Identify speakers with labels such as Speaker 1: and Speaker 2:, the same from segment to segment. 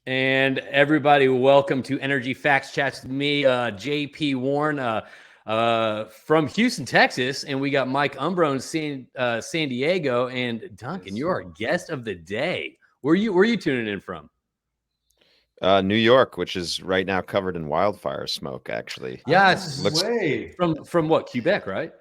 Speaker 1: And everybody, welcome to Energy Facts Chats with me, JP Warren from Houston, Texas. And we got Mike Umbro in San Diego. And Duncan, you're our guest of the day. Where are you tuning in from?
Speaker 2: New York, which is right now covered in wildfire smoke, actually.
Speaker 1: Yes.
Speaker 3: Way.
Speaker 1: From what, Quebec, right?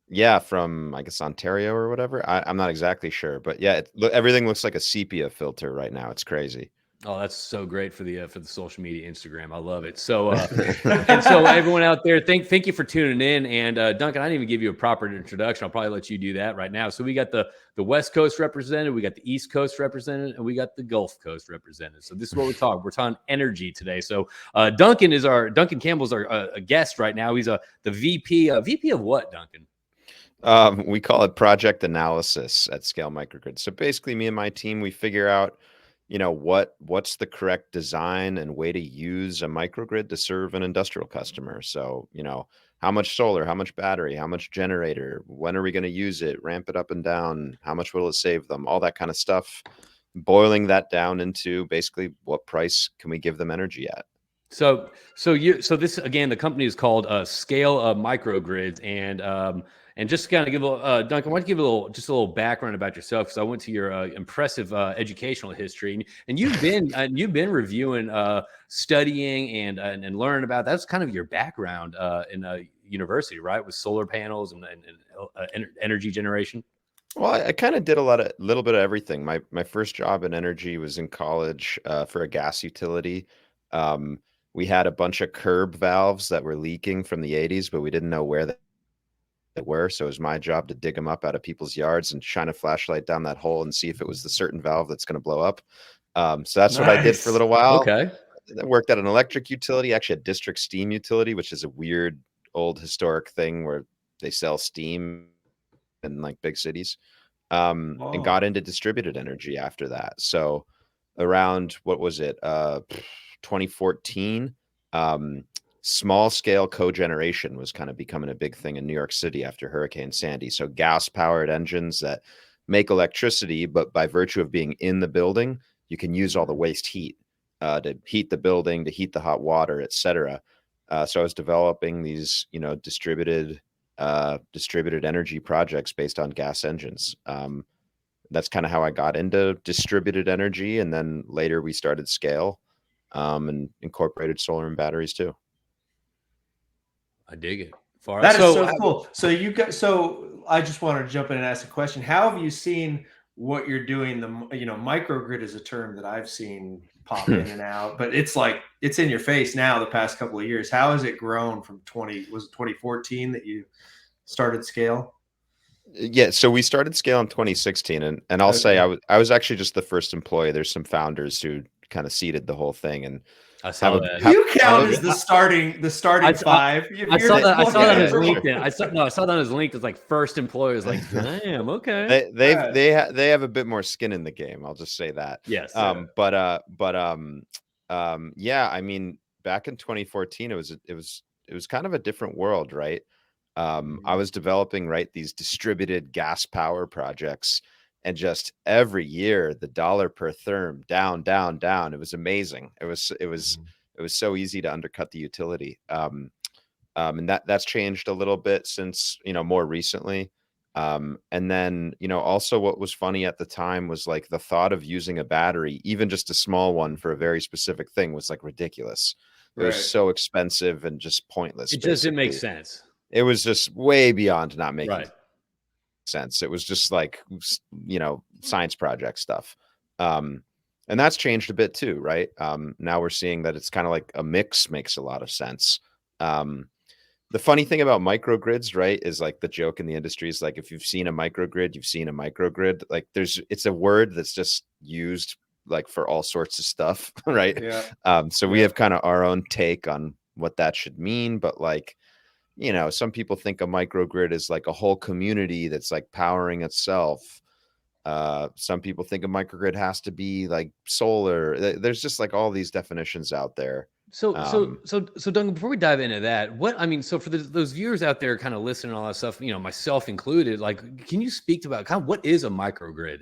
Speaker 2: Yeah, from, I guess, Ontario or whatever. I'm not exactly sure. But yeah, everything looks like a sepia filter right now. It's crazy.
Speaker 1: Oh, that's so great for the social media, Instagram. I love it. So, and so everyone out there, thank you for tuning in. And Duncan, I didn't even give you a proper introduction. I'll probably let you do that right now. So we got the West Coast represented, we got the East Coast represented, and we got the Gulf Coast represented. So this is what we're talking. We're talking energy today. So Duncan Campbell's our guest right now. He's the VP. VP of what, Duncan?
Speaker 2: We call it project analysis at Scale-Microgrids. So basically, me and my team, we figure out what's the correct design and way to use a microgrid to serve an industrial customer. So, how much solar, how much battery, how much generator, when are we going to use it, ramp it up and down, how much will it save them, all that kind of stuff, boiling that down into basically what price can we give them energy at.
Speaker 1: So this, again, the company is called Scale-Microgrids, and just to kind of give Duncan, why don't you give a little background about yourself, because I went to your impressive educational history, and you've been reviewing, studying, and learning about. That's kind of your background in university, right, with solar panels and energy generation.
Speaker 2: Well, I kind of did a little bit of everything. My first job in energy was in college for a gas utility. We had a bunch of curb valves that were leaking from the 80s, but we didn't know where they were. So it was my job to dig them up out of people's yards and shine a flashlight down that hole and see if it was the certain valve that's going to blow up. So that's what I did for a little while.
Speaker 1: Okay.
Speaker 2: I worked at an electric utility, actually a district steam utility, which is a weird old historic thing where they sell steam in like big cities, and got into distributed energy after that. So around, what was it? 2014, small scale cogeneration was kind of becoming a big thing in New York City after Hurricane Sandy. So gas powered engines that make electricity, but by virtue of being in the building, you can use all the waste heat to heat the building, to heat the hot water, etc. So I was developing these, distributed energy projects based on gas engines. That's kind of how I got into distributed energy. And then later we started Scale, and incorporated solar and batteries too.
Speaker 1: I dig it.
Speaker 3: That is so cool. So I just wanted to jump in and ask a question. How have you seen what you're doing? Microgrid is a term that I've seen pop in and out, but it's like, it's in your face now the past couple of years. How has it grown from 2014 that you started Scale?
Speaker 2: Yeah, so we started Scale in 2016, and I'll say I was actually just the first employee. There's some founders who kind of seeded the whole thing, and
Speaker 1: I saw that.
Speaker 3: You count as the starting five.
Speaker 1: I saw that on his LinkedIn. I saw that on his LinkedIn as like first employers. Like, damn, okay.
Speaker 2: They have a bit more skin in the game. I'll just say that.
Speaker 1: Yes.
Speaker 2: Yeah. I mean, back in 2014, it was kind of a different world, right? I was developing these distributed gas power projects, and just every year the dollar per therm down. It was amazing. It was so easy to undercut the utility. And that's changed a little bit since, more recently. And then, also what was funny at the time was like the thought of using a battery, even just a small one for a very specific thing, was like ridiculous. It was so expensive and just pointless.
Speaker 1: It just didn't make sense.
Speaker 2: It was just way beyond not making sense. It was just like, science project stuff. And that's changed a bit too, right? Now we're seeing that it's kind of like a mix makes a lot of sense. The funny thing about microgrids, right, is like the joke in the industry is like, if you've seen a microgrid, you've seen a microgrid. Like it's a word that's just used like for all sorts of stuff, right?
Speaker 3: Yeah.
Speaker 2: So we have kind of our own take on what that should mean, but like, some people think a microgrid is like a whole community that's like powering itself. Some people think a microgrid has to be like solar. There's just like all these definitions out there.
Speaker 1: So Duncan, before we dive into that, so for those viewers out there kind of listening to all that stuff, myself included, like, can you speak about kind of what is a microgrid?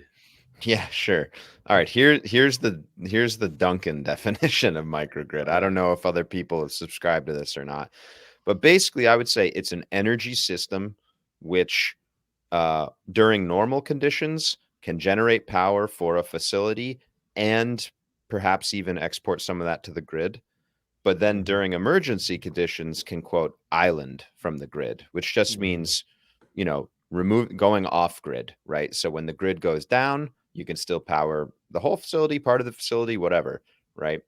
Speaker 2: Yeah, sure. All right. Here's the Duncan definition of microgrid. I don't know if other people have subscribed to this or not, but basically, I would say it's an energy system which, during normal conditions, can generate power for a facility and perhaps even export some of that to the grid. But then during emergency conditions, can quote island from the grid, which just means, going off grid, right? So when the grid goes down, you can still power the whole facility, part of the facility, whatever, right?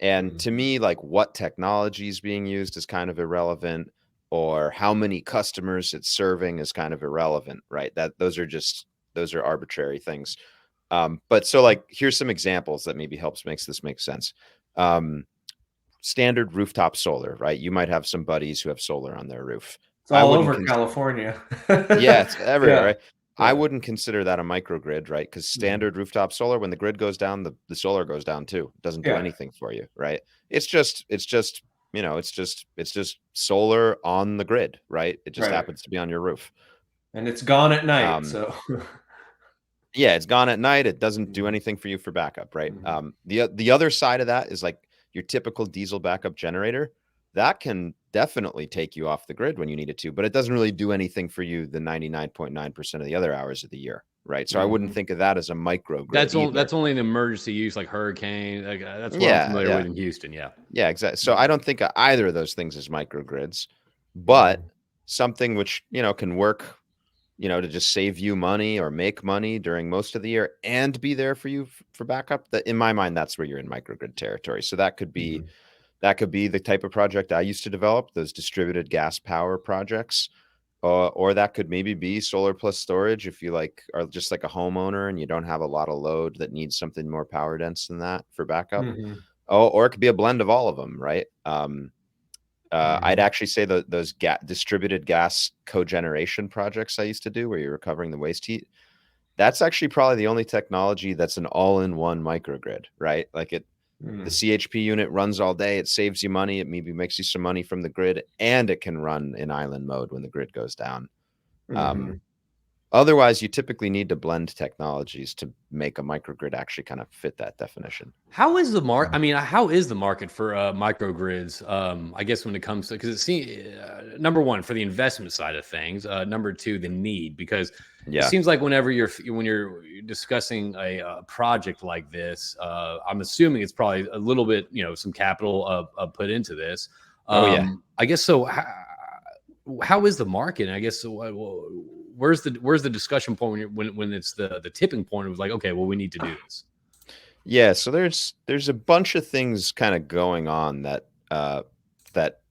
Speaker 2: And to me, like what technology is being used is kind of irrelevant, or how many customers it's serving is kind of irrelevant, right? Those are arbitrary things. But so like, here's some examples that maybe makes this make sense. Standard rooftop solar, right? You might have some buddies who have solar on their roof.
Speaker 3: It's all over California.
Speaker 2: Yeah, it's everywhere, right?
Speaker 3: Yeah.
Speaker 2: I wouldn't consider that a microgrid, right? Because standard rooftop solar, when the grid goes down, the solar goes down too. It doesn't do anything for you, right? It's just solar on the grid, right? It just happens to be on your roof.
Speaker 3: And it's gone at night. So
Speaker 2: yeah, it's gone at night. It doesn't do anything for you for backup, right? The other side of that is like your typical diesel backup generator. That can definitely take you off the grid when you need it to, but it doesn't really do anything for you the 99.9% of the other hours of the year, right? So I wouldn't think of that as a microgrid.
Speaker 1: That's only an emergency use, like hurricane. That's what I'm familiar with in Houston. Yeah,
Speaker 2: exactly. So I don't think of either of those things as microgrids, but something which can work, to just save you money or make money during most of the year and be there for you for backup. That, in my mind, that's where you're in microgrid territory. So that could be. That could be the type of project I used to develop, those distributed gas power projects, or that could maybe be solar plus storage if you are just like a homeowner and you don't have a lot of load that needs something more power dense than that for backup. Or it could be a blend of all of them, right? I'd actually say those distributed gas cogeneration projects I used to do where you're recovering the waste heat, that's actually probably the only technology that's an all-in-one microgrid, right? Like the CHP unit runs all day. It saves you money. It maybe makes you some money from the grid, and it can run in island mode when the grid goes down. Otherwise, you typically need to blend technologies to make a microgrid actually kind of fit that definition.
Speaker 1: How is the market? I mean, how is the market for microgrids? I guess when it comes to, because it seems number one for the investment side of things, number two the need, because it seems like when you're discussing a project like this, I'm assuming it's probably a little bit some capital put into this. I guess so. How is the market? And I guess where's the discussion point when it's the tipping point? It was like, okay, well, we need to do this.
Speaker 2: Yeah, so there's a bunch of things kind of going on that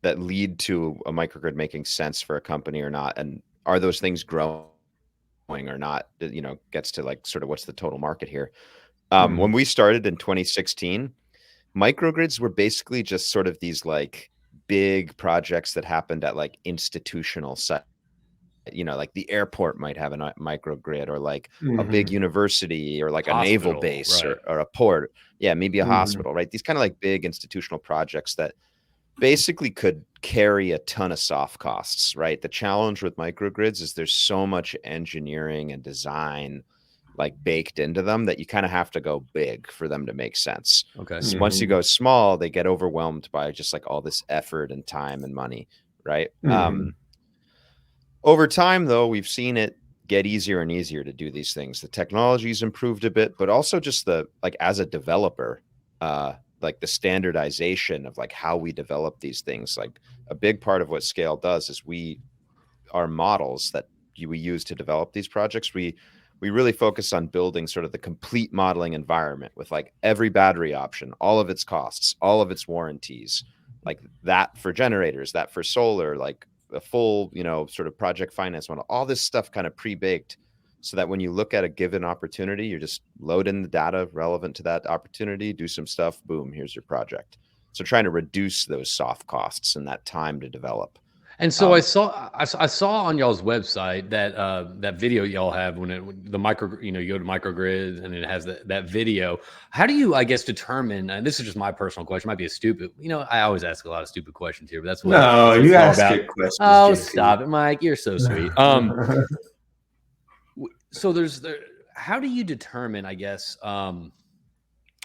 Speaker 2: lead to a microgrid making sense for a company or not, and are those things growing or not? Gets to like sort of what's the total market here. When we started in 2016, microgrids were basically just sort of these like big projects that happened at like institutional sites. Like the airport might have a microgrid, or like a big university, or like a naval base,
Speaker 1: right.
Speaker 2: or a port. Yeah, maybe a hospital, right? These kind of like big institutional projects that basically could carry a ton of soft costs, right? The challenge with microgrids is there's so much engineering and design like baked into them that you kind of have to go big for them to make sense.
Speaker 1: Okay.
Speaker 2: So once you go small, they get overwhelmed by just like all this effort and time and money, right? Over time, though, we've seen it get easier and easier to do these things. The technology's improved a bit, but also just as a developer, like the standardization of like how we develop these things. Like a big part of what Scale does is our models that we use to develop these projects. We really focus on building sort of the complete modeling environment with like every battery option, all of its costs, all of its warranties, like that for generators, that for solar, like a full, sort of project finance model, all this stuff kind of pre-baked, so that when you look at a given opportunity, you're just load in the data relevant to that opportunity, do some stuff, boom, here's your project. So trying to reduce those soft costs and that time to develop.
Speaker 1: And so I saw on y'all's website that that video y'all have when the micro, you go to Microgrid and it has that video. How do you, I guess, determine? And this is just my personal question. Might be a stupid. I always ask a lot of stupid questions here, but that's what.
Speaker 3: You ask good questions.
Speaker 1: Oh,
Speaker 3: JC.
Speaker 1: stop it, Mike! You're so sweet. So how do you determine, I guess,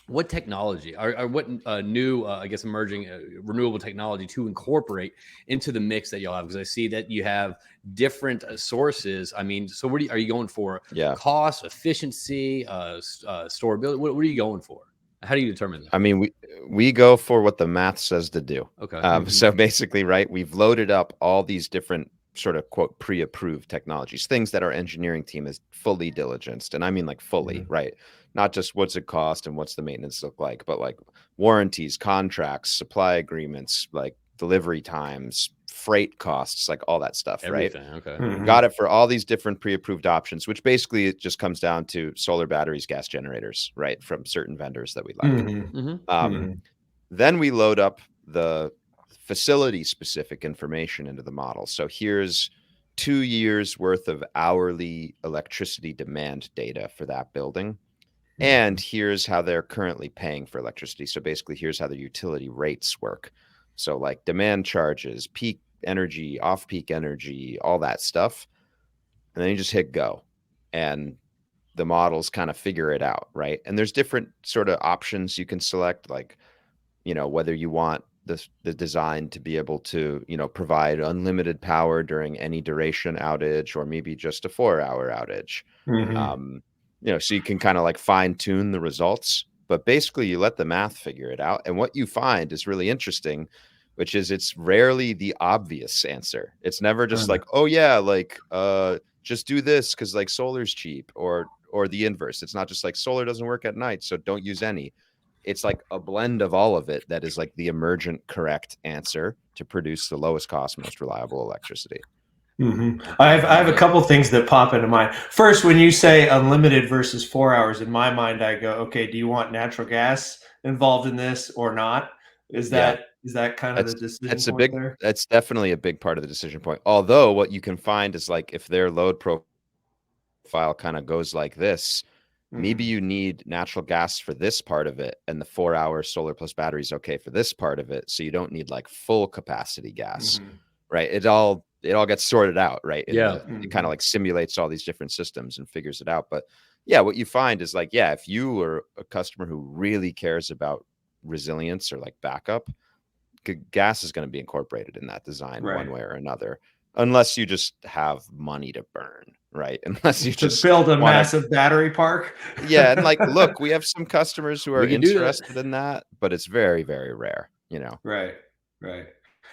Speaker 1: what technology or what new, I guess, emerging renewable technology to incorporate into the mix that you'll have? Because I see that you have different sources. I mean, so are you going for?
Speaker 2: Yeah.
Speaker 1: Cost, efficiency, storability? What are you going for? How do you determine that?
Speaker 2: I mean, we go for what the math says to do.
Speaker 1: Okay.
Speaker 2: So basically, right, we've loaded up all these different sort of quote pre-approved technologies, things that our engineering team is fully diligenced, and I mean like fully, right? Not just what's it cost and what's the maintenance look like, but like warranties, contracts, supply agreements, like delivery times, freight costs, like all that stuff,
Speaker 1: Everything.
Speaker 2: right?
Speaker 1: Okay.
Speaker 2: Got it for all these different pre-approved options, which basically it just comes down to solar batteries, gas generators, right, from certain vendors that we like. Then we load up the facility specific information into the model. So here's 2 years worth of hourly electricity demand data for that building. And here's how they're currently paying for electricity. So basically, here's how the utility rates work. So like demand charges, peak energy, off-peak energy, all that stuff. And then you just hit go. And the models kind of figure it out, right? And there's different sort of options you can select, like, you know, whether you want the design to be able to, you know, provide unlimited power during any duration outage, or maybe just a 4-hour outage. You know, so you can kind of like fine tune the results, but basically you let the math figure it out. And what you find is really interesting, which is it's rarely the obvious answer. It's never just like, oh yeah, like just do this because like solar's cheap, or the inverse. It's not just like solar doesn't work at night, so don't use any. It's like a blend of all of it that is like the emergent correct answer to produce the lowest cost, most reliable electricity.
Speaker 3: I have a couple things that pop into mind. First, when you say unlimited versus 4 hours, in my mind, I go, okay, do you want natural gas involved in this or not? Is that kind of the decision point there?
Speaker 2: That's definitely a big part of the decision point. Although what you can find is like if their load profile kind of goes like this, maybe you need natural gas for this part of it, and the 4-hour solar plus battery is okay for this part of it. So you don't need like full capacity gas, right? It all gets sorted out, right? It kind of like simulates all these different systems and figures it out. But yeah, what you find is like, yeah, if you are a customer who really cares about resilience or like backup, gas is going to be incorporated in that design one way or another, unless you just have money to burn, right? Unless you just
Speaker 3: build a massive battery park.
Speaker 2: Yeah, and like, look, we have some customers who are interested in that, but it's very, very rare, you know.
Speaker 3: Right.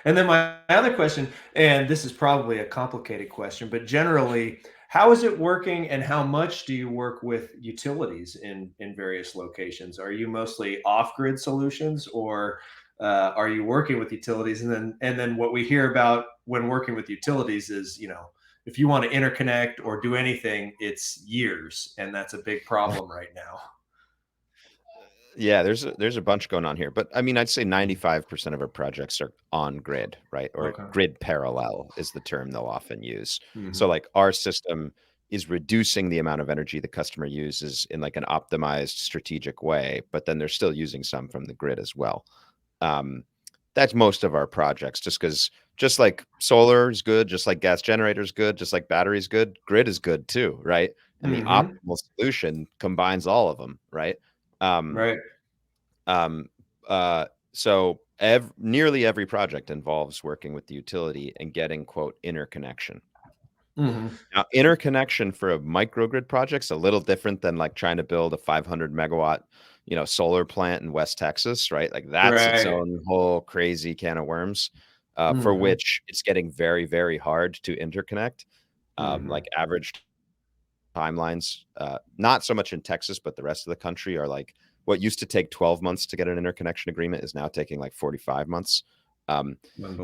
Speaker 3: And then my other question, and this is probably a complicated question, but generally, how is it working, and how much do you work with utilities in various locations? Are you mostly off-grid solutions, or are you working with utilities? And then what we hear about when working with utilities is, you know, if you want to interconnect or do anything, it's years, and that's a big problem right now.
Speaker 2: Yeah, there's a bunch going on here, but I mean, I'd say 95% of our projects are on grid, right? Or grid parallel is the term they'll often use. So like our system is reducing the amount of energy the customer uses in like an optimized strategic way, but then they're still using some from the grid as well. That's most of our projects, just because just like solar is good, just like gas generator is good, just like battery is good, grid is good too, right? And the optimal solution combines all of them, right? So nearly every project involves working with the utility and getting quote interconnection. Now, interconnection for a microgrid project's a little different than like trying to build a 500 megawatt, you know, solar plant in West Texas, right? Like that's its own whole crazy can of worms, for which it's getting very, very hard to interconnect. Like average timelines, not so much in Texas, but the rest of the country are like what used to take 12 months to get an interconnection agreement is now taking like 45 months. So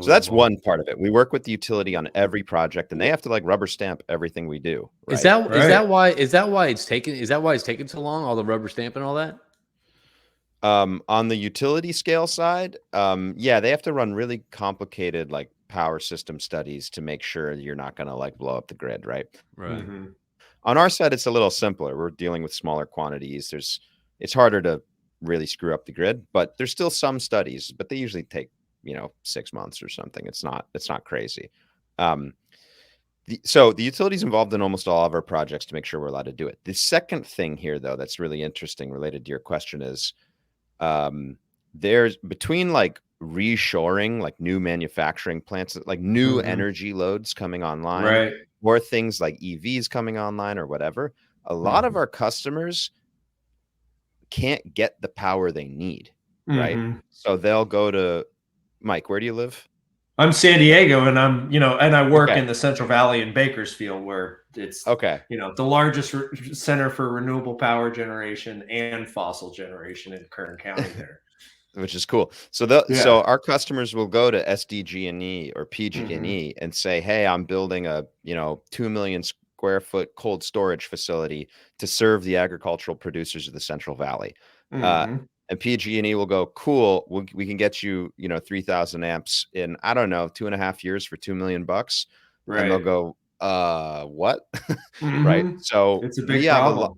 Speaker 2: that's one part of it. We work with the utility on every project, and they have to like rubber stamp everything we do. Right?
Speaker 1: Is that why it's taken so long? All the rubber stamp and all that.
Speaker 2: On the utility scale side, yeah, they have to run really complicated like power system studies to make sure you're not going to like blow up the grid, right? On our side, it's a little simpler. We're dealing with smaller quantities. It's harder to really screw up the grid, but there's still some studies, but they usually take, you know, 6 months or something. It's not crazy. So the utility's involved in almost all of our projects to make sure we're allowed to do it. The second thing here, though, that's really interesting related to your question is there's between like reshoring, like new manufacturing plants, like new energy loads coming online,
Speaker 3: Right.
Speaker 2: or things like EVs coming online or whatever. A lot of our customers can't get the power they need, right? So they'll go to Mike. Where do you live?
Speaker 3: I'm San Diego, and and I work
Speaker 2: Okay.
Speaker 3: in the Central Valley in Bakersfield, where it's
Speaker 2: Okay.
Speaker 3: the largest center for renewable power generation and fossil generation in Kern County there.
Speaker 2: Which is cool. So so our customers will go to SDG&E or PG&E and say, "Hey, I'm building a 2 million square foot cold storage facility to serve the agricultural producers of the Central Valley." And PG&E will go, "Cool, we can get you 3,000 amps in, I don't know, 2.5 years for $2 million." And they'll go, what? Right. So
Speaker 3: it's a
Speaker 2: we
Speaker 3: big
Speaker 2: have a
Speaker 3: problem.
Speaker 2: lot.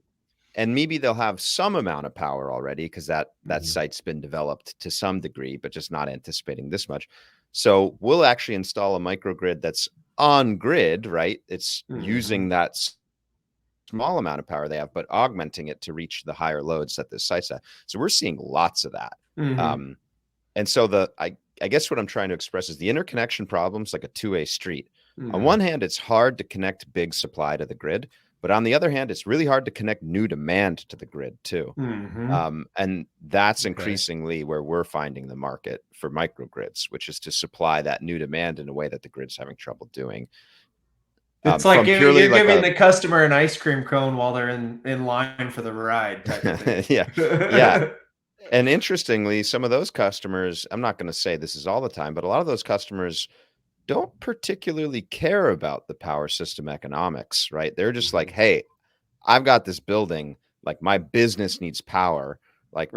Speaker 2: And maybe they'll have some amount of power already because that site's been developed to some degree, but just not anticipating this much. So we'll actually install a microgrid that's on grid, right? It's using that small amount of power they have, but augmenting it to reach the higher loads that this site's at. So we're seeing lots of that. And so I guess what I'm trying to express is the interconnection problem's like a two-way street. On one hand, it's hard to connect big supply to the grid. But on the other hand, it's really hard to connect new demand to the grid too. And that's increasingly where we're finding the market for microgrids, which is to supply that new demand in a way that the grid's having trouble doing.
Speaker 3: It's like you're giving the customer an ice cream cone while they're in line for the ride type of thing.
Speaker 2: Yeah. And interestingly, some of those customers, I'm not going to say this is all the time, but a lot of those customers don't particularly care about the power system economics, right? They're just like, "Hey, I've got this building, like my business needs power, like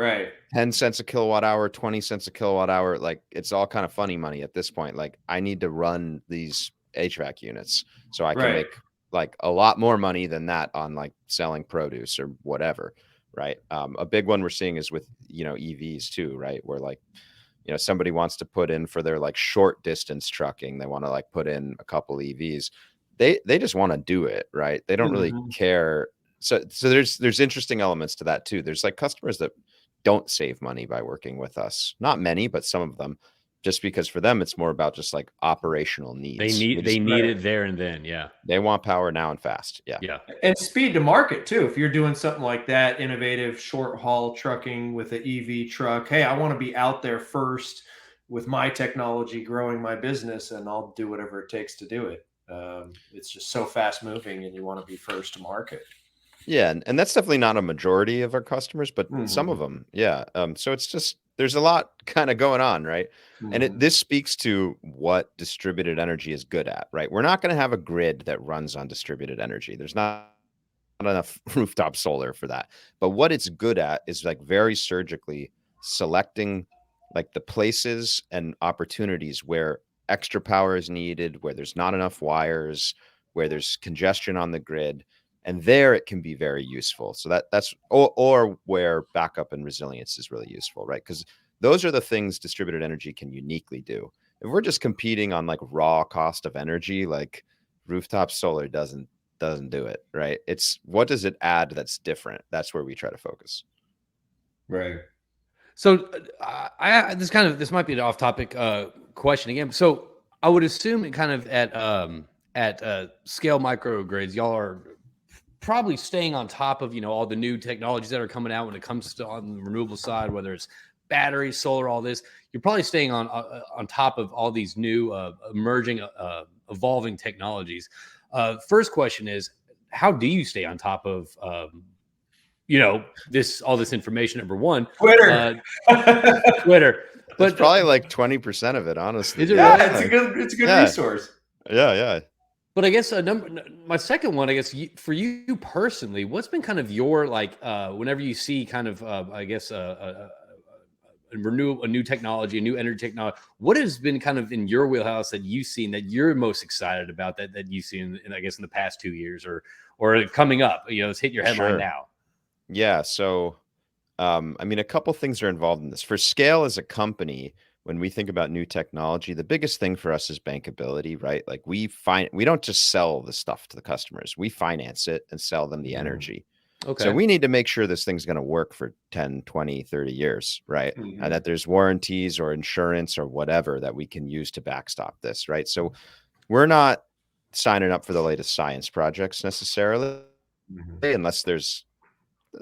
Speaker 2: 10 cents a kilowatt hour, 20 cents a kilowatt hour. Like it's all kind of funny money at this point. Like I need to run these HVAC units so I can make like a lot more money than that on like selling produce or whatever." Right. A big one we're seeing is with, EVs too, right? Where like, somebody wants to put in for their like short distance trucking. They want to like put in a couple EVs. They just want to do it, right? They don't really care. So there's interesting elements to that too. There's like customers that don't save money by working with us. Not many, but some of them, just because for them it's more about just like operational needs.
Speaker 1: They need it there and then. Yeah.
Speaker 2: They want power now and fast. Yeah.
Speaker 3: And speed to market too. If you're doing something like that, innovative short haul trucking with an EV truck, hey, I want to be out there first with my technology, growing my business, and I'll do whatever it takes to do it. It's just so fast moving, and you want to be first to market.
Speaker 2: Yeah, and that's definitely not a majority of our customers, but some of them, yeah. So it's just there's a lot kind of going on, right? And this speaks to what distributed energy is good at, right? We're not going to have a grid that runs on distributed energy. There's not enough rooftop solar for that. But what it's good at is like very surgically selecting like the places and opportunities where extra power is needed, where there's not enough wires, where there's congestion on the grid. And there it can be very useful. So that's or where backup and resilience is really useful, right? Because those are the things distributed energy can uniquely do. If we're just competing on like raw cost of energy, like rooftop solar doesn't do it, right? It's what does it add that's different? That's where we try to focus.
Speaker 3: Right.
Speaker 1: So this might be an off-topic question again. So I would assume it kind of at Scale Microgrids, y'all are probably staying on top of all the new technologies that are coming out when it comes to on the renewable side, whether it's battery, solar, all this. You're probably staying on top of all these new emerging, evolving technologies. First question is, how do you stay on top of all this information? Number one,
Speaker 3: Twitter.
Speaker 1: Twitter.
Speaker 2: But probably like 20% of it, honestly.
Speaker 3: Is it really? It's a good resource.
Speaker 2: Yeah.
Speaker 1: But I guess my second one, I guess for you personally, what's been kind of your whenever you see kind of a new technology, a new energy technology, what has been kind of in your wheelhouse that you've seen that you're most excited about that you've seen in the past 2 years or coming up? It's hit your headline now.
Speaker 2: Yeah. So, a couple things are involved in this. For Scale as a company, when we think about new technology, the biggest thing for us is bankability, right? Like we don't just sell the stuff to the customers. We finance it and sell them the energy.
Speaker 1: Okay.
Speaker 2: So we need to make sure this thing's going to work for 10, 20, 30 years, right? And that there's warranties or insurance or whatever that we can use to backstop this, right? So we're not signing up for the latest science projects necessarily, unless there's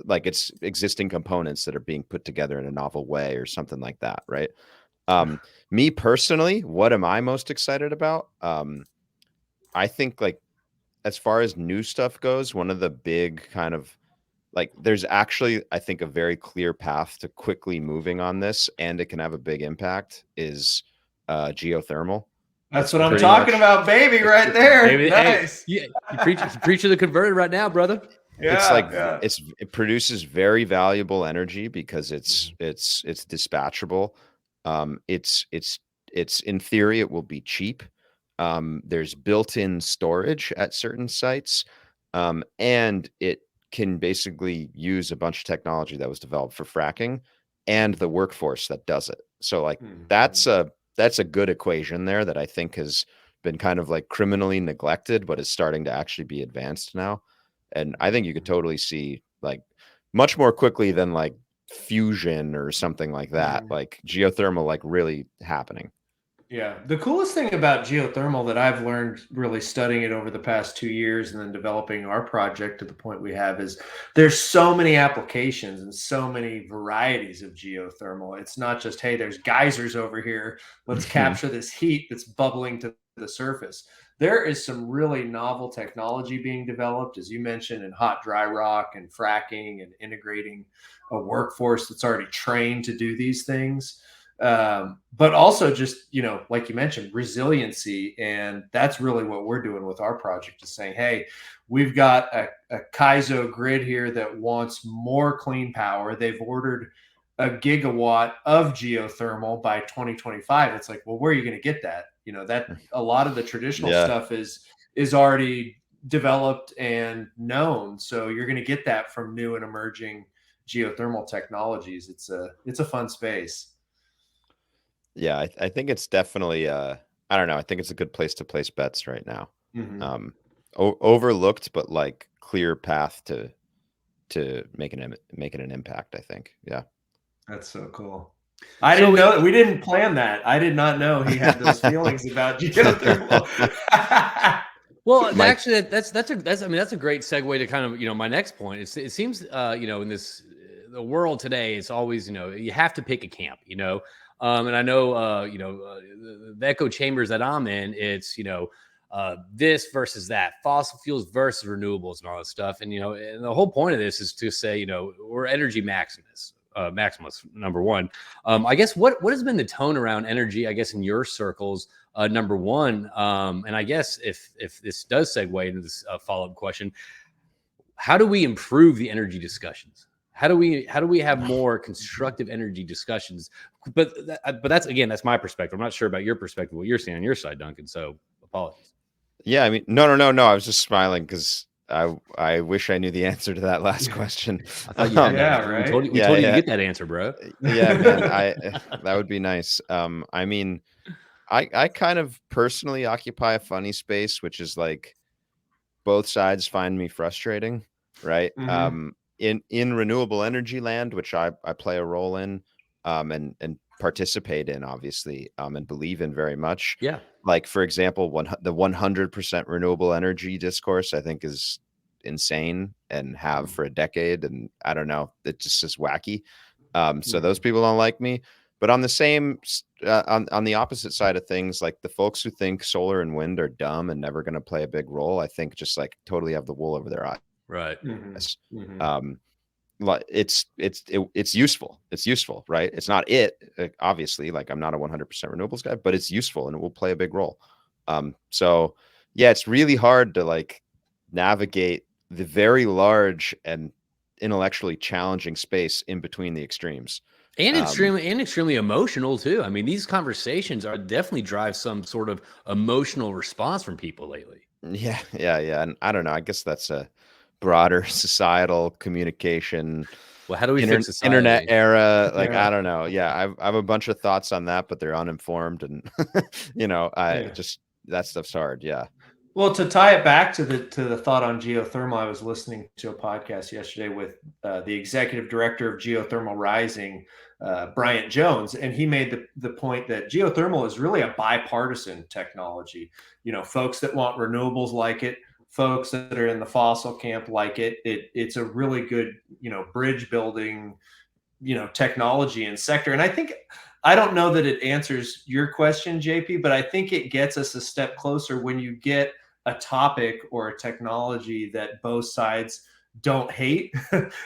Speaker 2: like it's existing components that are being put together in a novel way or something like that, right? Me personally, what am I most excited about? I think like as far as new stuff goes, one of the big kind of like there's actually, I think, a very clear path to quickly moving on this, and it can have a big impact is geothermal.
Speaker 3: That's what I'm talking about, baby, right there.
Speaker 1: Baby,
Speaker 3: nice.
Speaker 1: Hey, you preach to the converted right now, brother.
Speaker 2: Yeah, it's like it produces very valuable energy because it's dispatchable. It's in theory it will be cheap. There's built-in storage at certain sites, and it can basically use a bunch of technology that was developed for fracking and the workforce that does it. So like that's a good equation there that I think has been kind of like criminally neglected, but is starting to actually be advanced now. And I think you could totally see like much more quickly than like fusion or something like that, like geothermal, like really happening.
Speaker 3: Yeah. The coolest thing about geothermal that I've learned really studying it over the past 2 years and then developing our project to the point we have is there's so many applications and so many varieties of geothermal. It's not just, hey, there's geysers over here. Let's capture this heat that's bubbling to the surface. There is some really novel technology being developed, as you mentioned, in hot, dry rock and fracking and integrating a workforce that's already trained to do these things. But also just, like you mentioned, resiliency. And that's really what we're doing with our project is saying, hey, we've got a Kaizo grid here that wants more clean power. They've ordered a gigawatt of geothermal by 2025. It's like, well, where are you going to get that? That a lot of the traditional stuff is already developed and known. So you're going to get that from new and emerging geothermal technologies. It's a fun space.
Speaker 2: Yeah, I think it's definitely I don't know. I think it's a good place to place bets right now. Overlooked, but like clear path to making an impact, I think. Yeah.
Speaker 3: That's so cool. I didn't know that. We didn't plan that. I did not know he had those feelings about geothermal.
Speaker 1: Well, actually, that's a great segue to kind of my next point. It seems in the world today, it's always you have to pick a camp. And I know, the echo chambers that I'm in, it's, this versus that, fossil fuels versus renewables and all that stuff. And, and the whole point of this is to say, we're energy maximalists, number one. I guess what has been the tone around energy, I guess, in your circles, number one? And I guess if this does segue into this follow-up question, how do we improve the energy discussions? How do we have more constructive energy discussions? But that's my perspective. I'm not sure about your perspective, what you're seeing on your side, Duncan. So apologies.
Speaker 2: Yeah, I mean, no. I was just smiling because I wish I knew the answer to that last question.
Speaker 1: I thought you had that. Right? We told you to get that answer, bro.
Speaker 2: Yeah, man. That would be nice. I mean, I kind of personally occupy a funny space, which is like both sides find me frustrating, right? In renewable energy land, which I play a role in, and participate in, obviously, and believe in very much.
Speaker 1: Yeah.
Speaker 2: Like, for example, the 100% renewable energy discourse, I think, is insane and have for a decade. And I don't know, it just is wacky. So those people don't like me. But on the same, on the opposite side of things, like the folks who think solar and wind are dumb and never going to play a big role, I think just like totally have the wool over their eyes.
Speaker 1: Right.
Speaker 2: It's useful. It's useful, right? It's not obviously, like I'm not a 100% renewables guy, but it's useful and it will play a big role. So yeah, it's really hard to like navigate the very large and intellectually challenging space in between the extremes.
Speaker 1: And extremely emotional too. I mean, these conversations definitely drive some sort of emotional response from people lately.
Speaker 2: Yeah. And I don't know. I guess that's a broader societal communication.
Speaker 1: Well, how do we fix society?
Speaker 2: Internet era, like
Speaker 3: Yeah.
Speaker 2: I don't know. Yeah, I have a bunch of thoughts on that, but they're uninformed, and just that stuff's hard. Yeah.
Speaker 3: Well, to tie it back to the thought on geothermal, I was listening to a podcast yesterday with the executive director of Geothermal Rising, Bryant Jones, and he made the point that geothermal is really a bipartisan technology. Folks that want renewables like it, folks that are in the fossil camp like it. It's a really good, bridge building, technology and sector. And I don't know that it answers your question, JP, but I think it gets us a step closer when you get a topic or a technology that both sides don't hate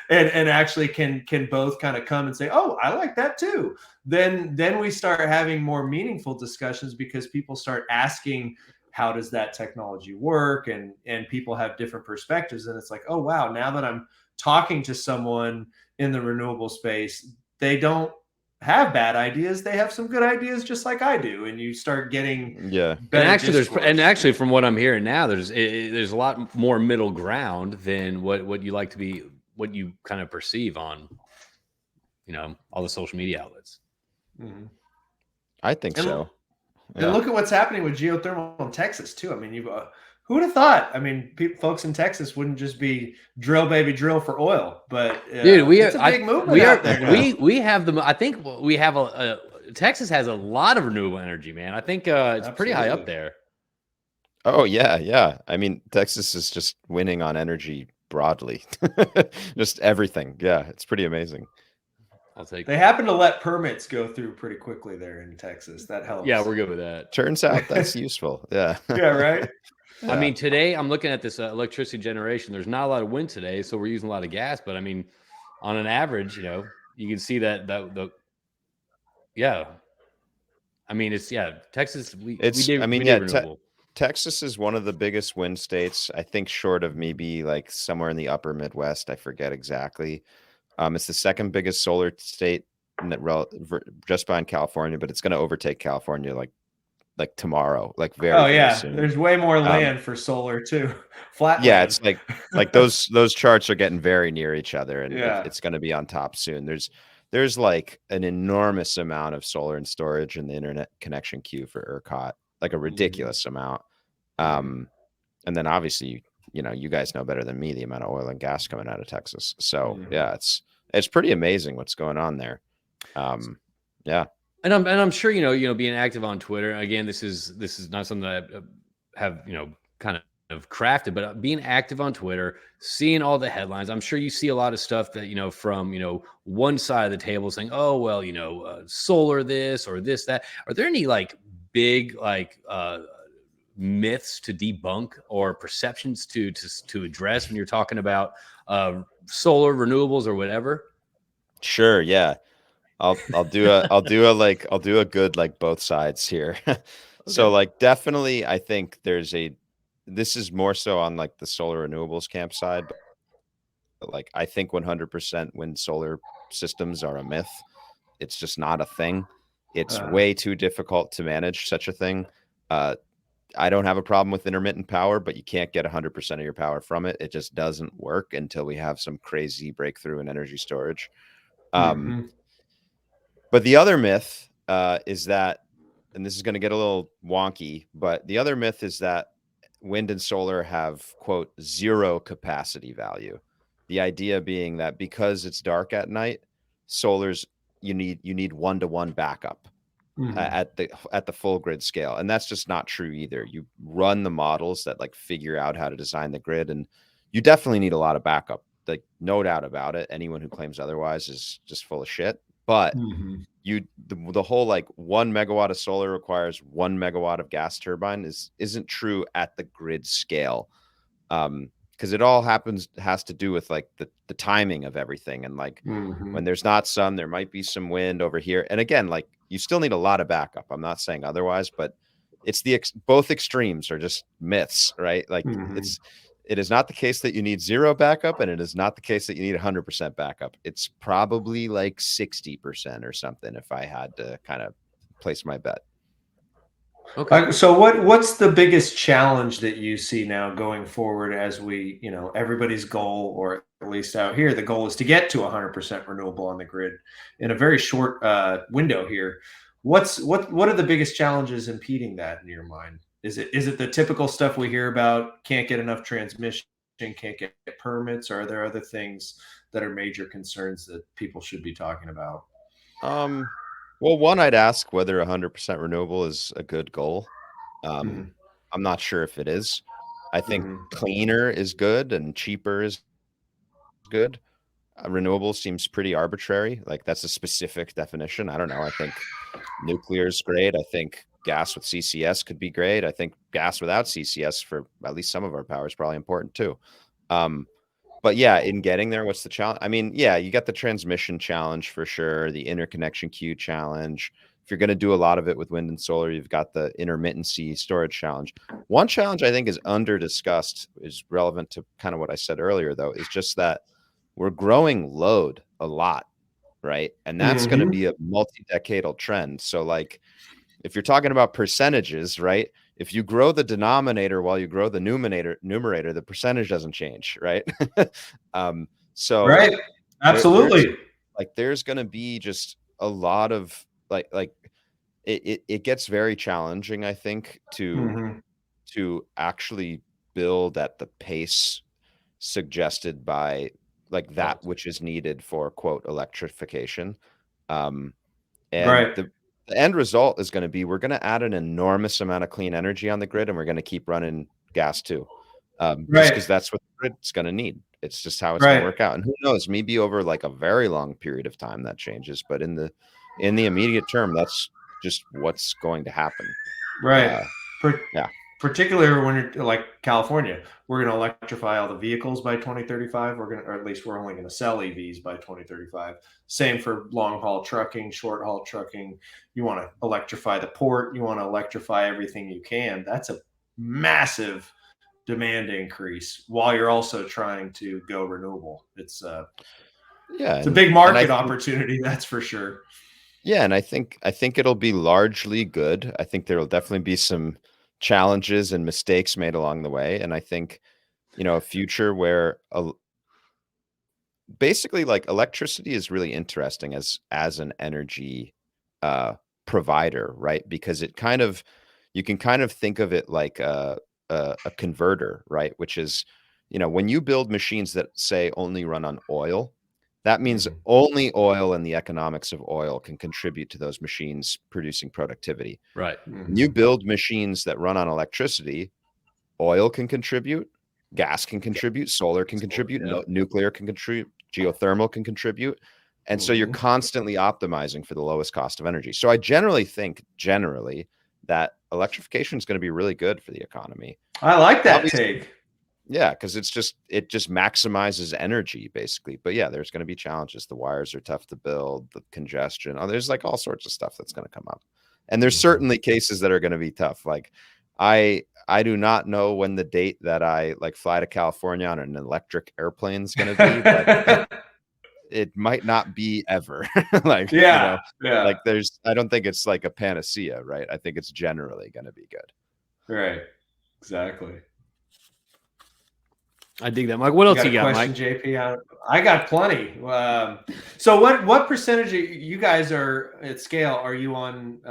Speaker 3: and actually can both kind of come and say, oh, I like that too. Then we start having more meaningful discussions because people start asking, how does that technology work? And people have different perspectives. And it's like, oh, wow, now that I'm talking to someone in the renewable space, they don't have bad ideas. They have some good ideas just like I do. And you start getting
Speaker 1: and actually from what I'm hearing now, there's a lot more middle ground than what you like to be, what you kind of perceive on, all the social media outlets.
Speaker 3: Mm-hmm.
Speaker 2: I think so.
Speaker 3: And look at what's happening with geothermal in Texas too. I mean, who would have thought? I mean, folks in Texas wouldn't just be drill, baby, drill for oil, but dude, it's a big movement out there.
Speaker 1: We have I think we have Texas has a lot of renewable energy, man. I think it's pretty high up there.
Speaker 2: Oh yeah. I mean, Texas is just winning on energy broadly, just everything. Yeah, it's pretty amazing.
Speaker 3: They happen to let permits go through pretty quickly there in Texas. That helps.
Speaker 1: Yeah, we're good with that.
Speaker 2: Turns out that's useful. Yeah.
Speaker 3: Yeah, right.
Speaker 1: Yeah. I mean, today I'm looking at this electricity generation. There's not a lot of wind today, so we're using a lot of gas. But I mean, on an average, you can see that yeah. I mean, Texas.
Speaker 2: Texas is one of the biggest wind states. I think, short of maybe like somewhere in the upper Midwest. I forget exactly. It's the second biggest solar state just behind California, but it's going to overtake California like tomorrow, like very soon.
Speaker 3: There's way more land for solar too. Flat.
Speaker 2: Yeah,
Speaker 3: land.
Speaker 2: it's like those charts are getting very near each other, and it's going to be on top soon. There's like an enormous amount of solar and storage in the internet connection queue for ERCOT, like a ridiculous amount. And then obviously, you guys know better than me the amount of oil and gas coming out of Texas. So yeah, it's pretty amazing what's going on there. Yeah.
Speaker 1: And I'm sure being active on Twitter. Again, this is not something that I have kind of crafted, but being active on Twitter, seeing all the headlines. I'm sure you see a lot of stuff that from one side of the table saying, oh well, solar this or this that. Are there any like big myths to debunk or perceptions to address when you're talking about solar, renewables, or whatever?
Speaker 2: Sure. Yeah. I'll do a good like both sides here. Okay. So like definitely I think this is more so on like the solar renewables camp side, but like I think 100% wind solar systems are a myth. It's just not a thing. It's way too difficult to manage such a thing. I don't have a problem with intermittent power, but you can't get 100% of your power from it. It just doesn't work until we have some crazy breakthrough in energy storage. But the other myth is that, and this is going to get a little wonky, but the other myth is that wind and solar have, quote, zero capacity value. The idea being that because it's dark at night, solar's you need one-to-one backup at the full grid scale, and that's just not true either. You run the models that like figure out how to design the grid, and you definitely need a lot of backup. Like no doubt about it. Anyone who claims otherwise is just full of shit. But the whole like 1 megawatt of solar requires 1 megawatt of gas turbine isn't true at the grid scale, because it all has to do with like the timing of everything, and like when there's not sun, there might be some wind over here, and again, like you still need a lot of backup. I'm not saying otherwise, but it's both extremes are just myths, right? Like it is not the case that you need zero backup, and it is not the case that you need 100% backup. It's probably like 60% or something if I had to kind of place my bet.
Speaker 1: Okay.
Speaker 3: So what's the biggest challenge that you see now going forward as we, everybody's goal, or at least out here, the goal is to get to 100% renewable on the grid in a very short window here. What are the biggest challenges impeding that in your mind? Is it the typical stuff we hear about? Can't get enough transmission, can't get permits, or are there other things that are major concerns that people should be talking about?
Speaker 2: Well, one, I'd ask whether 100% renewable is a good goal. Um,
Speaker 3: Mhm,
Speaker 2: I'm not sure if it is. I think
Speaker 3: mhm.
Speaker 2: cleaner is good and cheaper is good. Renewable seems pretty arbitrary. Like that's a specific definition. I don't know. I think nuclear is great. I think gas with CCS could be great. I think gas without CCS for at least some of our power is probably important too. Um, but yeah, in getting there, what's the challenge? I mean, yeah, you got the transmission challenge for sure, the interconnection queue challenge. If you're going to do a lot of it with wind and solar, you've got the intermittency storage challenge. One challenge I think is under discussed, is relevant to kind of what I said earlier, though, is just that we're growing load a lot, right? And that's going to
Speaker 3: Mhm.
Speaker 2: be a multi-decadal trend. So like if you're talking about percentages, right? If you grow the denominator while you grow the numerator, the percentage doesn't change, right? So
Speaker 3: Right.
Speaker 2: there's
Speaker 3: Absolutely.
Speaker 2: like there's going to be just a lot of like it gets very challenging, I think,
Speaker 3: Mhm.
Speaker 2: to actually build at the pace suggested by like
Speaker 1: Right.
Speaker 2: that which is needed for quote electrification. Um, and
Speaker 3: Right.
Speaker 2: the end result is going to be we're going to add an enormous amount of clean energy on the grid, and we're going to keep running gas too, just
Speaker 3: Right.
Speaker 2: because that's what the grid's going to need. It's just how it's going to
Speaker 3: Right.
Speaker 2: work out. And who knows, maybe over like a very long period of time that changes, but in the immediate term, that's just what's going to happen.
Speaker 3: Right.
Speaker 2: Uh,
Speaker 3: Per-
Speaker 2: yeah,
Speaker 3: Particularly when you're like California, we're going to electrify all the vehicles by 2035. Or at least we're only going to sell EVs by 2035. Same for long haul trucking, short haul trucking. You want to electrify the port. You want to electrify everything you can. That's a massive demand increase while you're also trying to go renewable.
Speaker 2: yeah,
Speaker 3: It's a big
Speaker 2: and I
Speaker 3: market
Speaker 2: think
Speaker 3: opportunity, that's for sure.
Speaker 2: yeah, and I think it'll be largely good. I think there will definitely be some challenges and mistakes made along the way, and I think a future where basically like electricity is really interesting as an energy uh provider, right? Because it kind of you can kind of think of it like a converter, right? Which is when you build machines that say only run on oil, that means
Speaker 3: Mhm.
Speaker 2: only oil and the economics of oil can contribute to those machines producing productivity.
Speaker 1: Right.
Speaker 2: When you
Speaker 3: Mhm.
Speaker 2: build machines that run on electricity, oil can contribute, gas can
Speaker 1: Yeah.
Speaker 2: contribute, solar can contribute,
Speaker 1: Yeah.
Speaker 2: nuclear can contribute, geothermal can contribute. And so you're
Speaker 3: Mhm.
Speaker 2: constantly optimizing for the lowest cost of energy. So I generally think that electrification is going to be really good for the economy.
Speaker 3: I like that
Speaker 2: Obviously,
Speaker 3: take.
Speaker 2: yeah, because it just maximizes energy basically. But yeah, there's going to be challenges. The wires are tough to build, the congestion. Oh, there's like all sorts of stuff that's going to come up. And there's
Speaker 3: Mhm.
Speaker 2: certainly cases that are going to be tough. Like I do not know when the date that I like fly to California on an electric airplane is going to be, but it might not be ever. Like,
Speaker 3: Yeah, yeah,
Speaker 2: like I don't think it's like a panacea, right? I think it's generally going to be good.
Speaker 3: right. Exactly.
Speaker 1: I dig that, Mike. What
Speaker 3: You
Speaker 1: else
Speaker 3: got
Speaker 1: you
Speaker 3: a
Speaker 1: got,
Speaker 3: question,
Speaker 1: Mike?
Speaker 3: JP? I got plenty. So what percentage of you guys are at scale are you on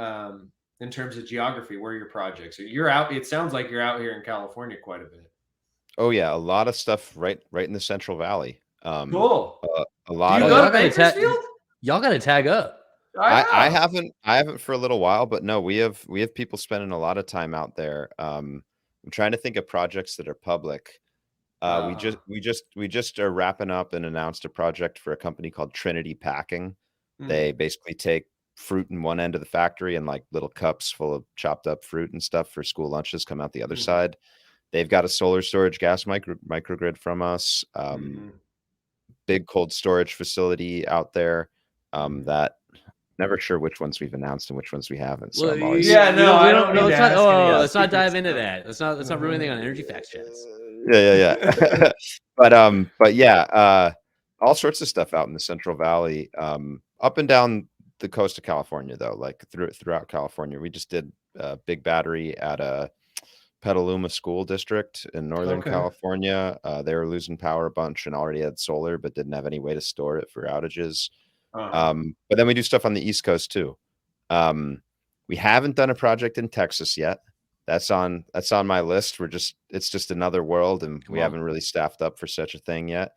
Speaker 3: in terms of geography? Where are your projects? You're out. It sounds like you're out here in California quite a bit.
Speaker 2: Oh yeah, a lot of stuff right in the Central Valley.
Speaker 3: Cool.
Speaker 2: A
Speaker 3: Do
Speaker 2: lot
Speaker 3: you
Speaker 1: Oh,
Speaker 3: go
Speaker 2: of
Speaker 3: to Bakersfield?
Speaker 1: y'all got to tag up.
Speaker 3: I know.
Speaker 2: I haven't for a little while, but no, we have people spending a lot of time out there. I'm trying to think of projects that are public.
Speaker 3: Uh-huh.
Speaker 2: We just are wrapping up and announced a project for a company called Trinity Packing. They
Speaker 3: Mm,
Speaker 2: basically take fruit in one end of the factory and like little cups full of chopped up fruit and stuff for school lunches come out the other
Speaker 3: mhm,
Speaker 2: side. They've got a solar storage gas microgrid from us.
Speaker 3: mhm,
Speaker 2: Big cold storage facility out there.
Speaker 3: mhm.
Speaker 2: That never sure which ones we've announced and which ones we haven't. So
Speaker 1: Well,
Speaker 2: I'm always
Speaker 3: Yeah, no,
Speaker 1: we
Speaker 3: I
Speaker 1: don't
Speaker 3: don't
Speaker 1: no.
Speaker 3: mean to
Speaker 1: Let's not.
Speaker 3: ask any
Speaker 1: Oh, let's not
Speaker 3: secret
Speaker 1: dive into
Speaker 3: stuff.
Speaker 1: that. Let's not ruin anything on Energy Facts chats.
Speaker 2: yeah. But yeah, all sorts of stuff out in the Central Valley, up and down the coast of California though, like throughout California. We just did big battery at a Petaluma school district in Northern California. They were losing power a bunch and already had solar, but didn't have any way to store it for outages. But then we do stuff on the East Coast too. We haven't done a project in Texas yet. That's on my list. It's just another world, and we haven't really staffed up for such a thing yet.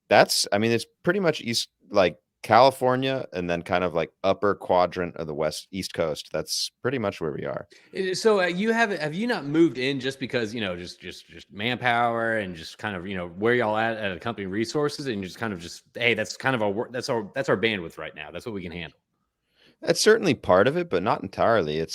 Speaker 2: It's pretty much like California, and then kind of like upper quadrant of the East Coast. That's pretty much where we are.
Speaker 1: So have you not moved in just because, just manpower and just kind of, where y'all at a company resources, and just kind of hey, that's kind of that's our bandwidth right now. That's what we can handle.
Speaker 2: That's certainly part of it, but not entirely.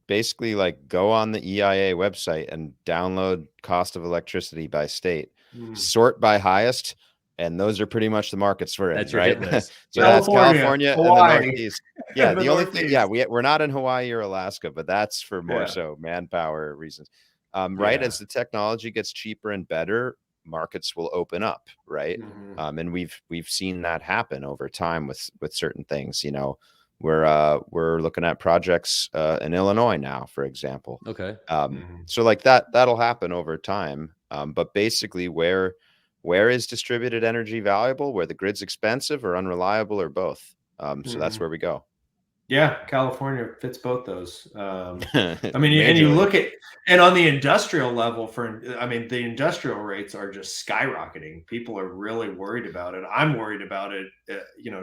Speaker 2: Basically like go on the EIA website and download cost of electricity by state, sort by highest. And those are pretty much the markets we're in.
Speaker 1: That's your
Speaker 2: right?
Speaker 1: hit list.
Speaker 2: So that's California and the Northeast. Yeah, the only thing, we're not in Hawaii or Alaska, but that's for more so manpower reasons. Right, as the technology gets cheaper and better, markets will open up, right? And we've seen that happen over time with certain things. We're looking at projects in Illinois now, for example.
Speaker 1: Okay.
Speaker 2: So like that'll happen over time. But basically, where is distributed energy valuable? Where the grid's expensive or unreliable or both? So that's where we go.
Speaker 3: Yeah, California fits both those. And you look at, and on the industrial level, the industrial rates are just skyrocketing. People are really worried about it. I'm worried about it,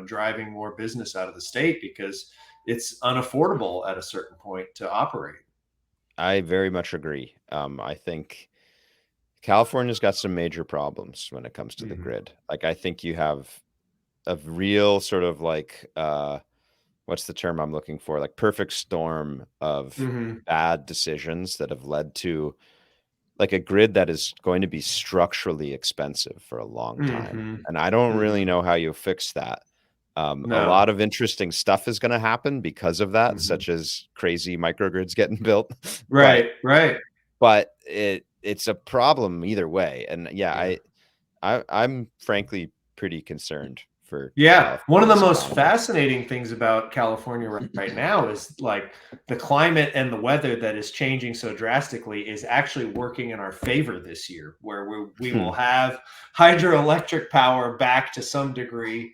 Speaker 3: driving more business out of the state because it's unaffordable at a certain point to operate.
Speaker 2: I very much agree. I think California's got some major problems when it comes to the grid. Like, I think you have a real sort of like, what's the term I'm looking for? Like perfect storm of bad decisions that have led to like a grid that is going to be structurally expensive for a long time. And I don't really know how you fix that. A lot of interesting stuff is going to happen because of that, such as crazy microgrids getting built.
Speaker 3: Right.
Speaker 2: But it's a problem either way. And I'm frankly pretty concerned for
Speaker 3: one of the most fascinating things about California right now is like the climate and the weather that is changing so drastically is actually working in our favor this year, where we will have hydroelectric power back to some degree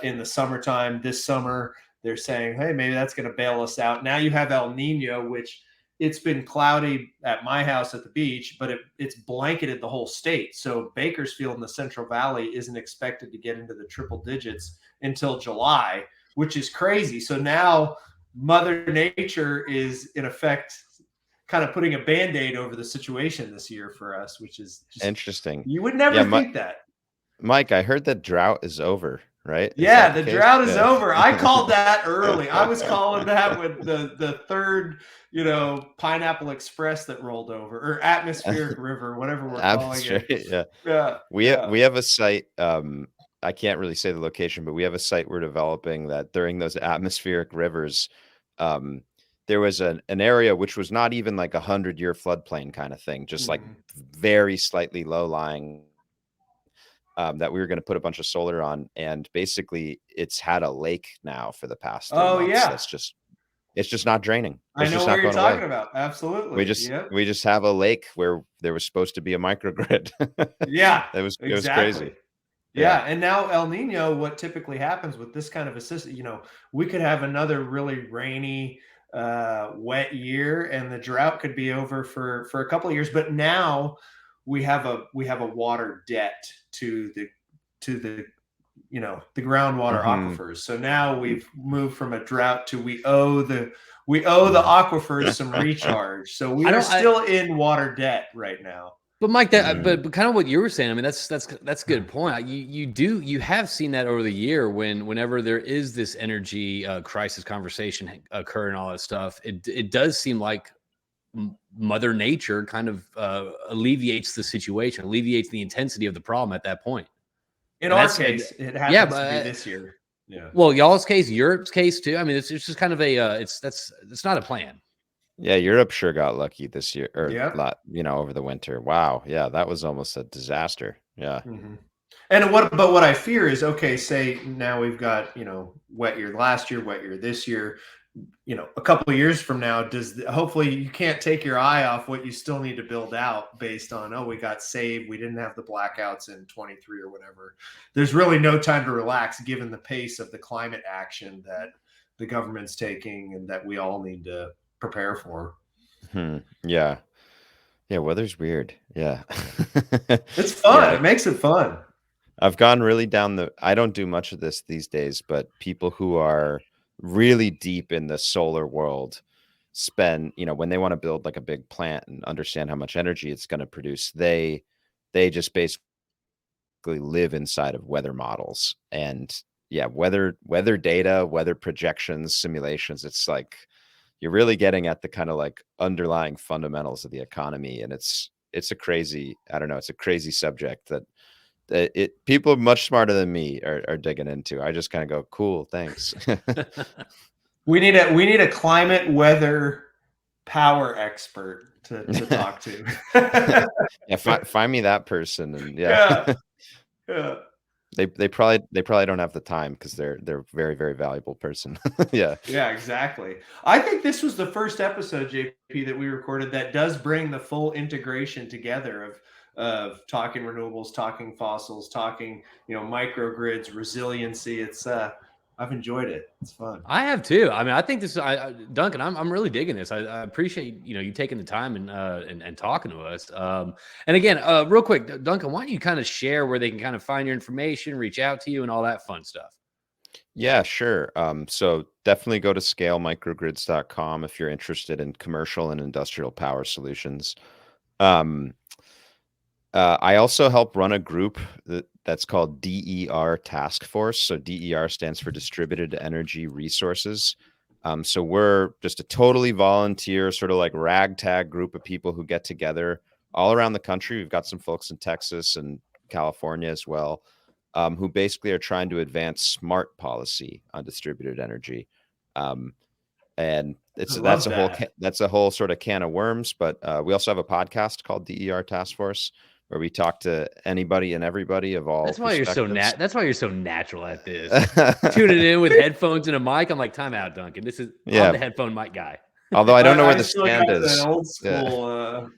Speaker 3: in the summertime. This summer they're saying, hey, maybe that's going to bail us out. Now you have El Nino, which it's been cloudy at my house at the beach, but it's blanketed the whole state. So Bakersfield in the Central Valley isn't expected to get into the triple digits until July, which is crazy. So now Mother Nature is in effect kind of putting a Band-Aid over the situation this year for us, which is just
Speaker 2: interesting.
Speaker 3: You would never think that.
Speaker 2: Mike, I heard that drought is over, right?
Speaker 3: Yeah, the drought is over. I called that early. I was calling that with the third, Pineapple Express that rolled over, or Atmospheric River, whatever we're calling it.
Speaker 2: Yeah. We have a site. I can't really say the location, but we have a site we're developing that during those atmospheric rivers, there was an area which was not even like 100-year floodplain kind of thing, just like very slightly low lying. That we were going to put a bunch of solar on, and basically it's had a lake now for the past 3 months. It's just not draining.
Speaker 3: I know what you're talking about. Absolutely.
Speaker 2: We just have a lake where there was supposed to be a microgrid. It was crazy.
Speaker 3: Yeah. And now El Nino, what typically happens with this kind of a system, we could have another really rainy, wet year, and the drought could be over for a couple of years. But now we have a water debt to the groundwater aquifers. So now we've moved from a drought to we owe the aquifers some recharge. So we are still in water debt right now.
Speaker 1: But Mike, but kind of what you were saying, I mean, that's a good point. You have seen that over the year whenever there is this energy crisis conversation occur and all that stuff, it does seem like Mother Nature kind of alleviates the situation, alleviates the intensity of the problem at that point.
Speaker 3: In our case, it happens to be this year. Yeah.
Speaker 1: Well, y'all's case, Europe's case too. I mean, it's just kind of it's not a plan.
Speaker 2: Yeah, Europe sure got lucky this year, or over the winter. Wow, yeah, that was almost a disaster. Yeah.
Speaker 3: And what I fear is, okay, say now we've got wet year last year, wet year this year. a couple of years from now, hopefully you can't take your eye off what you still need to build out based on, oh, we got saved, we didn't have the blackouts in 23 or whatever. There's really no time to relax given the pace of the climate action that the government's taking and that we all need to prepare for.
Speaker 2: Yeah. Weather's weird. Yeah.
Speaker 3: It's fun.
Speaker 2: Yeah.
Speaker 3: It makes it fun.
Speaker 2: I've gone really I don't do much of this these days, but people who are really deep in the solar world spend, when they want to build like a big plant and understand how much energy it's going to produce, they just basically live inside of weather models and weather data, weather projections, simulations. It's like you're really getting at the kind of like underlying fundamentals of the economy, and it's a crazy subject that people much smarter than me are digging into. I just kind of go, cool, thanks.
Speaker 3: We need a climate weather power expert to talk to.
Speaker 2: Find me that person, and
Speaker 3: yeah.
Speaker 2: They probably don't have the time because they're a very, very valuable person. Yeah,
Speaker 3: exactly. I think this was the first episode, JP, that we recorded that does bring the full integration together of talking renewables, talking fossils, talking microgrids, resiliency. It's I've enjoyed it. It's fun.
Speaker 1: I have too. I mean, I think this. Duncan, I'm really digging this. I appreciate you taking the time and talking to us. And again, real quick, Duncan, why don't you kind of share where they can kind of find your information, reach out to you, and all that fun stuff?
Speaker 2: Yeah, sure. So definitely go to Scale-Microgrids.com if you're interested in commercial and industrial power solutions. I also help run a group that's called DER Task Force. So DER stands for Distributed Energy Resources. So we're just a totally volunteer, sort of like ragtag group of people who get together all around the country. We've got some folks in Texas and California as well, who basically are trying to advance smart policy on distributed energy. And that's a whole sort of can of worms. But we also have a podcast called DER Task Force, where we talk to anybody and everybody of all.
Speaker 1: That's why you're so that's why you're so natural at this. Tuning in with headphones and a mic. I'm like, time out, Duncan. I'm the headphone mic guy.
Speaker 2: Although I don't know where the stand is.
Speaker 3: Old school.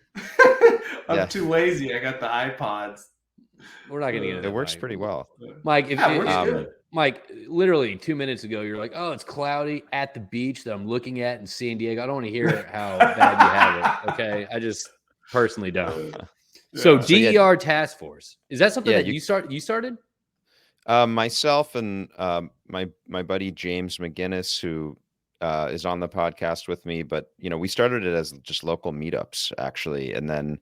Speaker 3: I'm too lazy. I got the iPods.
Speaker 1: We're not going to get into
Speaker 2: it. Works pretty well,
Speaker 1: Mike. Mike, literally 2 minutes ago, you're like, "Oh, it's cloudy at the beach that I'm looking at in San Diego." I don't want to hear how bad you have it. Okay, I just personally don't. So DER Task Force, is that something that you started?
Speaker 2: Myself and my buddy James McGinnis, who is on the podcast with me, but we started it as just local meetups actually, and then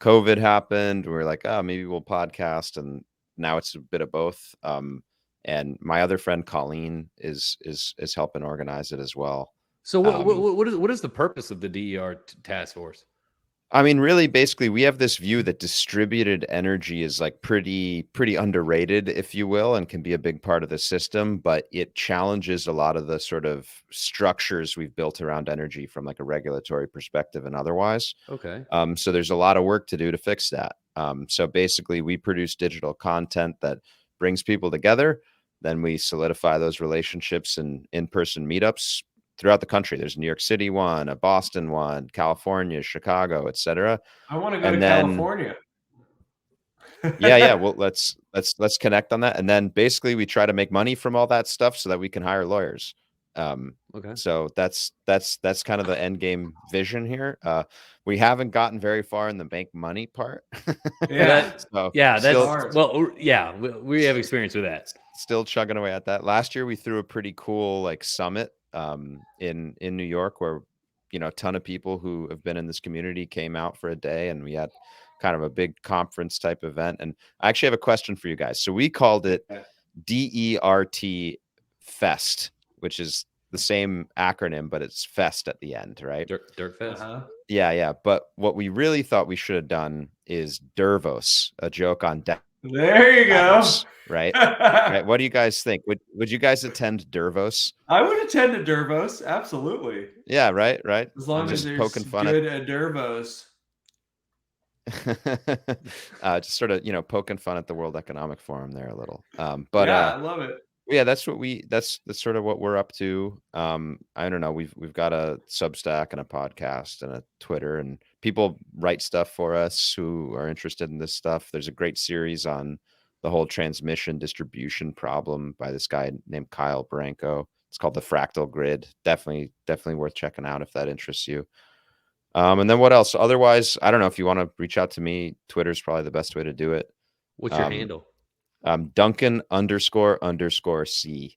Speaker 2: COVID happened. We were like, oh, maybe we'll podcast, and now it's a bit of both. And my other friend Colleen is helping organize it as well.
Speaker 1: So what is the purpose of the DER Task Force?
Speaker 2: I mean, really, basically, we have this view that distributed energy is like pretty underrated, if you will, and can be a big part of the system, but it challenges a lot of the sort of structures we've built around energy from like a regulatory perspective and otherwise.
Speaker 1: Okay.
Speaker 2: So there's a lot of work to do to fix that. So basically, we produce digital content that brings people together. Then we solidify those relationships in in-person meetups throughout the country. There's New York City one, a Boston one, California, Chicago, etc.
Speaker 3: I want to go to California.
Speaker 2: yeah. Well, let's connect on that. And then basically we try to make money from all that stuff so that we can hire lawyers.
Speaker 1: Okay.
Speaker 2: So that's kind of the end game vision here. We haven't gotten very far in the make money part.
Speaker 1: We have experience with that.
Speaker 2: Still chugging away at that. Last year we threw a pretty cool like summit in New York, where a ton of people who have been in this community came out for a day, and we had kind of a big conference type event. And I actually have a question for you guys. So we called it DERT Fest, which is the same acronym, but it's Fest at the end, right?
Speaker 1: Dirt Fest.
Speaker 2: Yeah. But what we really thought we should have done is Dervos, a joke on
Speaker 3: There you go.
Speaker 2: Right. Right. What do you guys think? Would you guys attend Dervos?
Speaker 3: I would attend a Dervos. Absolutely.
Speaker 2: Yeah. Right.
Speaker 3: As long as there's poking fun good at Dervos.
Speaker 2: Just sort of, poking fun at the World Economic Forum there a little.
Speaker 3: I love it.
Speaker 2: Yeah, that's sort of what we're up to. I don't know. We've got a Substack and a podcast and a Twitter, and people write stuff for us who are interested in this stuff. There's a great series on the whole transmission distribution problem by this guy named Kyle Branco. It's called the Fractal Grid. Definitely worth checking out if that interests you. And then what else? Otherwise, I don't know if you want to reach out to me. Twitter's probably the best way to do it.
Speaker 1: What's your handle?
Speaker 2: Duncan __C.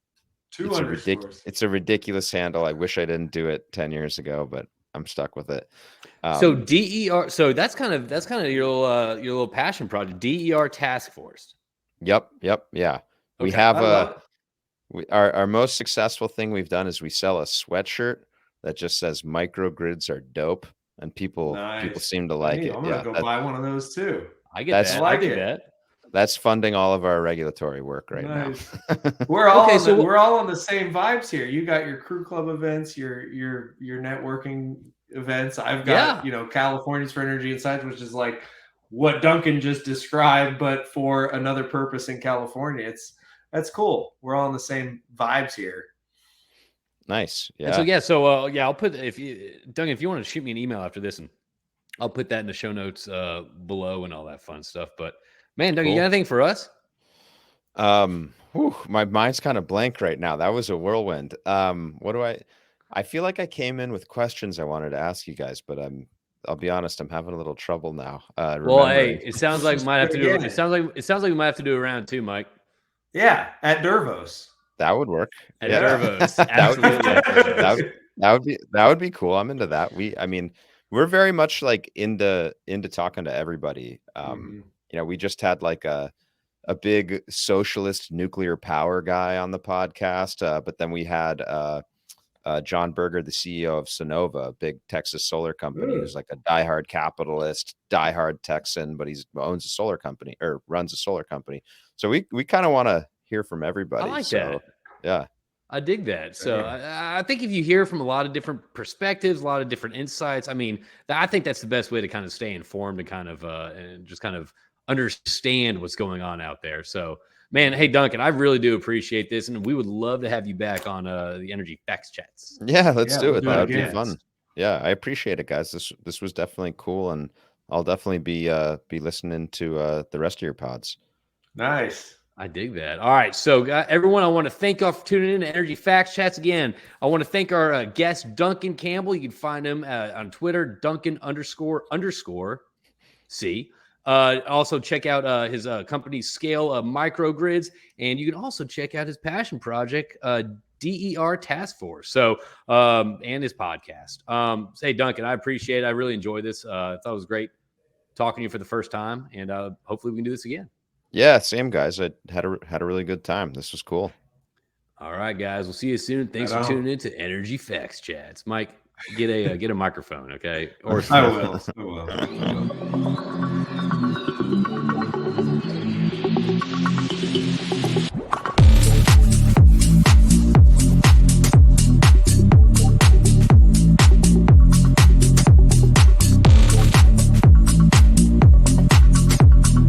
Speaker 3: Two underscores.
Speaker 2: It's a ridiculous handle. I wish I didn't do it 10 years ago, but I'm stuck with it.
Speaker 1: So DER. So that's kind of your little passion project. DER Task Force.
Speaker 2: Yep. Yeah. We have our most successful thing we've done is we sell a sweatshirt that just says microgrids are dope, and people seem to like it.
Speaker 3: I'm gonna go buy one of those too.
Speaker 1: I get that. I dig that.
Speaker 2: That's funding all of our regulatory work right now.
Speaker 3: We're all on the same vibes here. You got your crew club events, your networking events. I've got Californians for Energy and Science, which is like what Duncan just described, but for another purpose in California. That's cool. We're all on the same vibes here.
Speaker 2: Nice. Yeah.
Speaker 1: And so I'll put Duncan, if you want to shoot me an email after this, and I'll put that in the show notes below and all that fun stuff. But man, Duncan, you got anything for us?
Speaker 2: My mind's kind of blank right now. That was a whirlwind. I feel like I came in with questions I wanted to ask you guys, but I'll be honest, I'm having a little trouble now.
Speaker 1: Well, hey, it sounds like we might have to do it sounds like we might have to do a round two, Mike.
Speaker 3: Yeah, at Dervos.
Speaker 2: That would work.
Speaker 1: At Dervos. Absolutely.
Speaker 2: That would be cool. I'm into that. We're very much like into talking to everybody. We just had like a big socialist nuclear power guy on the podcast, but then we had John Berger, the CEO of Sonova, a big Texas solar company, who's like a diehard capitalist, diehard Texan, but he owns a solar company or runs a solar company. So we kind of want to hear from everybody.
Speaker 1: I like that.
Speaker 2: Yeah.
Speaker 1: I dig that. So I think if you hear from a lot of different perspectives, a lot of different insights, I think that's the best way to kind of stay informed and kind of and just kind of understand what's going on out there. So, man, hey, Duncan, I really do appreciate this, and we would love to have you back on the Energy Facts Chats.
Speaker 2: Yeah, let's do it. That would be fun. Yeah, I appreciate it, guys. This was definitely cool, and I'll definitely be listening to the rest of your pods.
Speaker 3: Nice.
Speaker 1: I dig that. All right. So, everyone, I want to thank y'all for tuning in to Energy Facts Chats again. I want to thank our guest, Duncan Campbell. You can find him on Twitter, Duncan __C. Also, check out his company, Scale-Microgrids. And you can also check out his passion project, DER Task Force. So, and his podcast. Hey, Duncan, I appreciate it. I really enjoyed this. I thought it was great talking to you for the first time. And hopefully we can do this again.
Speaker 2: Yeah, same guys. I had a really good time. This was cool.
Speaker 1: All right, guys. We'll see you soon. Thanks for tuning in to Energy Facts Chats. Mike, get a microphone, okay? Or
Speaker 3: I will.